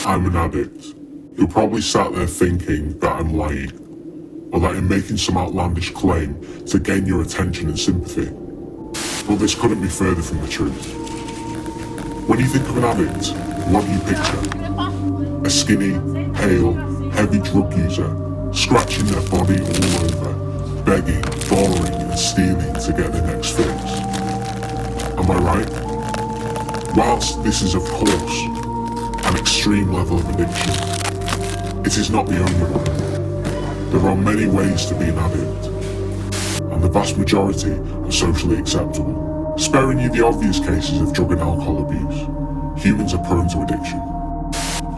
I'm an addict. You're probably sat there thinking that I'm lying, or that I'm making some outlandish claim to gain your attention and sympathy. But this couldn't be further from the truth. When you think of an addict, what do you picture? A skinny, pale, heavy drug user, scratching their body all over, begging, borrowing and stealing to get their next fix. Am I right? Whilst this is of course an extreme level of addiction, it is not the only one. There are many ways to be an addict, and the vast majority are socially acceptable. Sparing you the obvious cases of drug and alcohol abuse, humans are prone to addiction.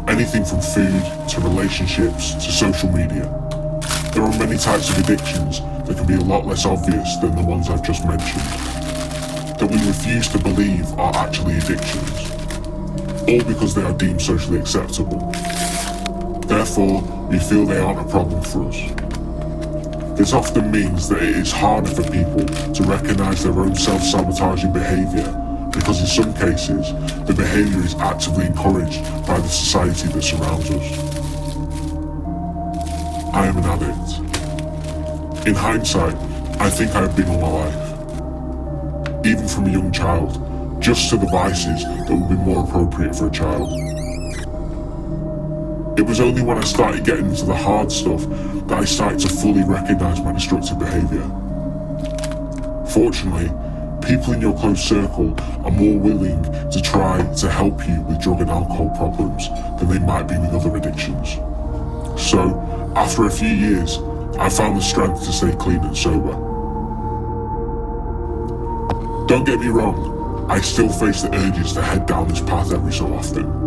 Anything from food, to relationships, to social media. There are many types of addictions that can be a lot less obvious than the ones I've just mentioned, that we refuse to believe are actually addictions, all because they are deemed socially acceptable. Therefore, we feel they aren't a problem for us. This often means that it is harder for people to recognise their own self-sabotaging behaviour, because in some cases, the behaviour is actively encouraged by the society that surrounds us. I am an addict. In hindsight, I think I have been all my life. Even from a young child, just to the vices that would be more appropriate for a child. It was only when I started getting into the hard stuff that I started to fully recognise my destructive behaviour. Fortunately, people in your close circle are more willing to try to help you with drug and alcohol problems than they might be with other addictions. So, after a few years, I found the strength to stay clean and sober. Don't get me wrong, I still face the urges to head down this path every so often.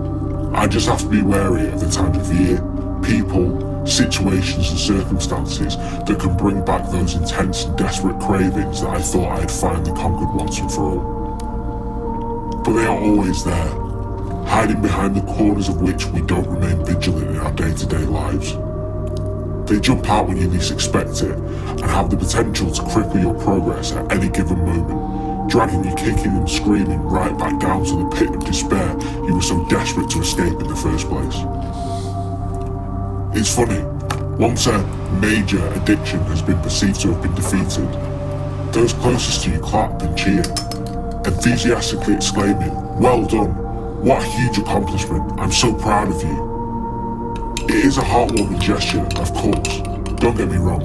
I just have to be wary of the time of year, people, situations and circumstances that can bring back those intense and desperate cravings that I thought I had finally conquered once and for all. But they are always there, hiding behind the corners of which we don't remain vigilant in our day-to-day lives. They jump out when you least expect it and have the potential to cripple your progress at any given moment, dragging you kicking and screaming right back down to the pit of despair you were so desperate to escape in the first place. It's funny, once a major addiction has been perceived to have been defeated, those closest to you clap and cheer, enthusiastically exclaiming, "Well done, what a huge accomplishment, I'm so proud of you." It is a heartwarming gesture, of course, don't get me wrong.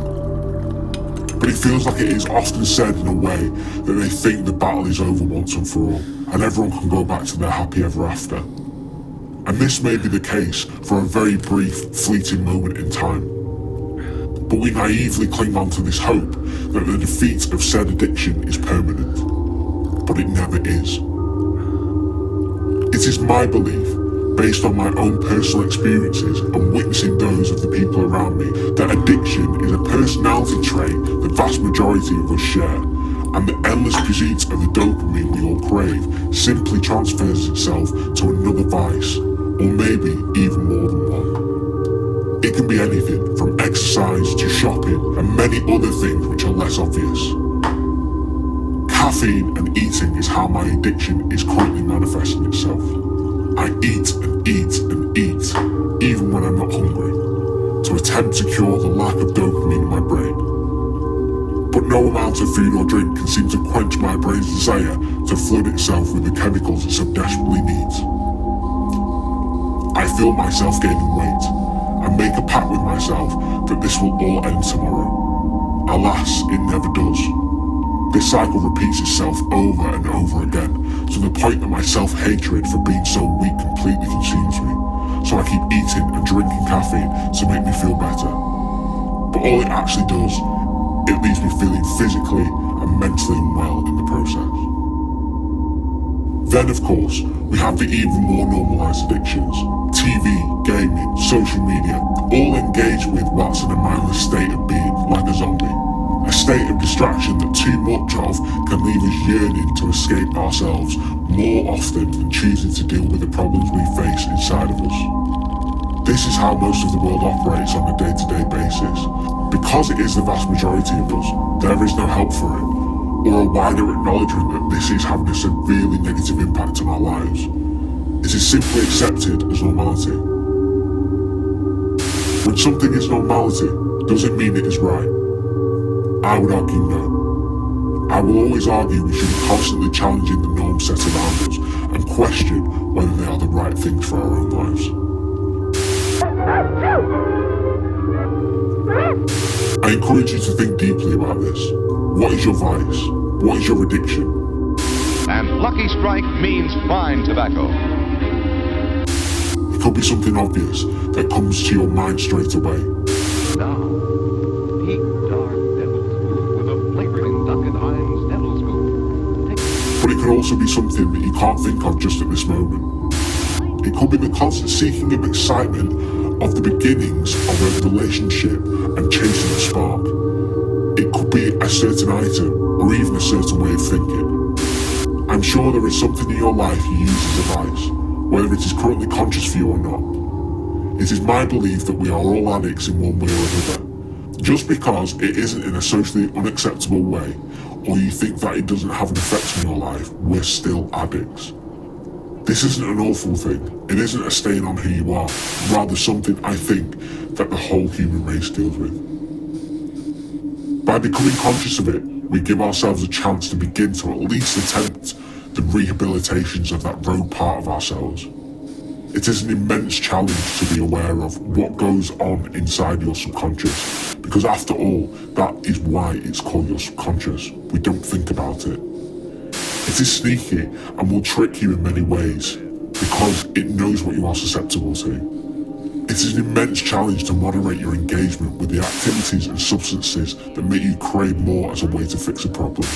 But it feels like it is often said in a way that they think the battle is over once and for all, and everyone can go back to their happy ever after. And this may be the case for a very brief, fleeting moment in time. But we naively cling on to this hope that the defeat of said addiction is permanent. But it never is. It is my belief, based on my own personal experiences and witnessing those of the people around me, that addiction is a personality trait the vast majority of us share, and the endless pursuit of the dopamine we all crave simply transfers itself to another vice, or maybe even more than one. It can be anything from exercise to shopping and many other things which are less obvious. Caffeine and eating is how my addiction is currently manifesting itself. I eat and eat and eat, even when I'm not hungry, to attempt to cure the lack of dopamine in my brain. But no amount of food or drink can seem to quench my brain's desire to flood itself with the chemicals it so desperately needs. I feel myself gaining weight, and make a pact with myself that this will all end tomorrow. Alas, it never does. This cycle repeats itself over and over again, to the point that my self-hatred for being so weak completely consumes me. So I keep eating and drinking caffeine to make me feel better. But all it actually does, it leaves me feeling physically and mentally unwell in the process. Then of course, we have the even more normalised addictions. TV, gaming, social media, all engaged with whilst in a mindless state of being, like a zombie. A state of distraction that too much of can leave us yearning to escape ourselves more often than choosing to deal with the problems we face inside of us. This is how most of the world operates on a day-to-day basis. Because it is the vast majority of us, there is no help for it, or a wider acknowledgement that this is having a severely negative impact on our lives. It is simply accepted as normality. When something is normality, does it mean it is right? I would argue no. I will always argue we should be constantly challenging the norms set around us and question whether they are the right things for our own lives. I encourage you to think deeply about this. What is your vice? What is your addiction? And Lucky Strike means fine tobacco. It could be something obvious that comes to your mind straight away. Now, peak dark devil scoop with a flagrant duck and Heinz devil scoop. But it could also be something that you can't think of just at this moment. It could be the constant seeking of excitement of the beginnings of a relationship and chasing a spark. It could be a certain item or even a certain way of thinking. I'm sure there is something in your life you use as a vice, whether it is currently conscious for you or not. It is my belief that we are all addicts in one way or another. Just because it isn't in a socially unacceptable way, or you think that it doesn't have an effect on your life, we're still addicts. This isn't an awful thing. It isn't a stain on who you are, rather something I think that the whole human race deals with. By becoming conscious of it, we give ourselves a chance to begin to at least attempt the rehabilitations of that rogue part of ourselves. It is an immense challenge to be aware of what goes on inside your subconscious, because after all, that is why it's called your subconscious. We don't think about it. It is sneaky and will trick you in many ways, because it knows what you are susceptible to. It is an immense challenge to moderate your engagement with the activities and substances that make you crave more as a way to fix a problem.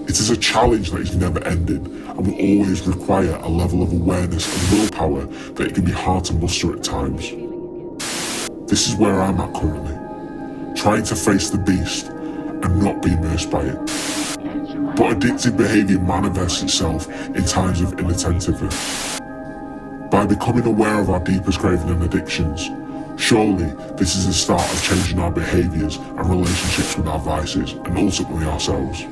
It is a challenge that is never ending and will always require a level of awareness and willpower that it can be hard to muster at times. This is where I'm at currently, trying to face the beast and not be immersed by it. But addictive behaviour manifests itself in times of inattentiveness. By becoming aware of our deepest craving and addictions, surely this is the start of changing our behaviours and relationships with our vices and ultimately ourselves.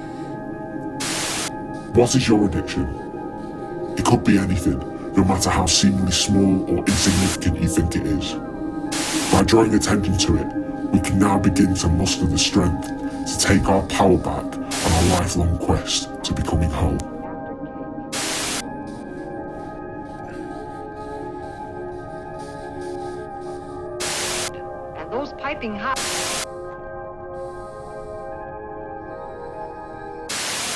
What is your addiction? It could be anything, no matter how seemingly small or insignificant you think it is. By drawing attention to it, we can now begin to muster the strength to take our power back on our lifelong quest to becoming whole. And those piping hot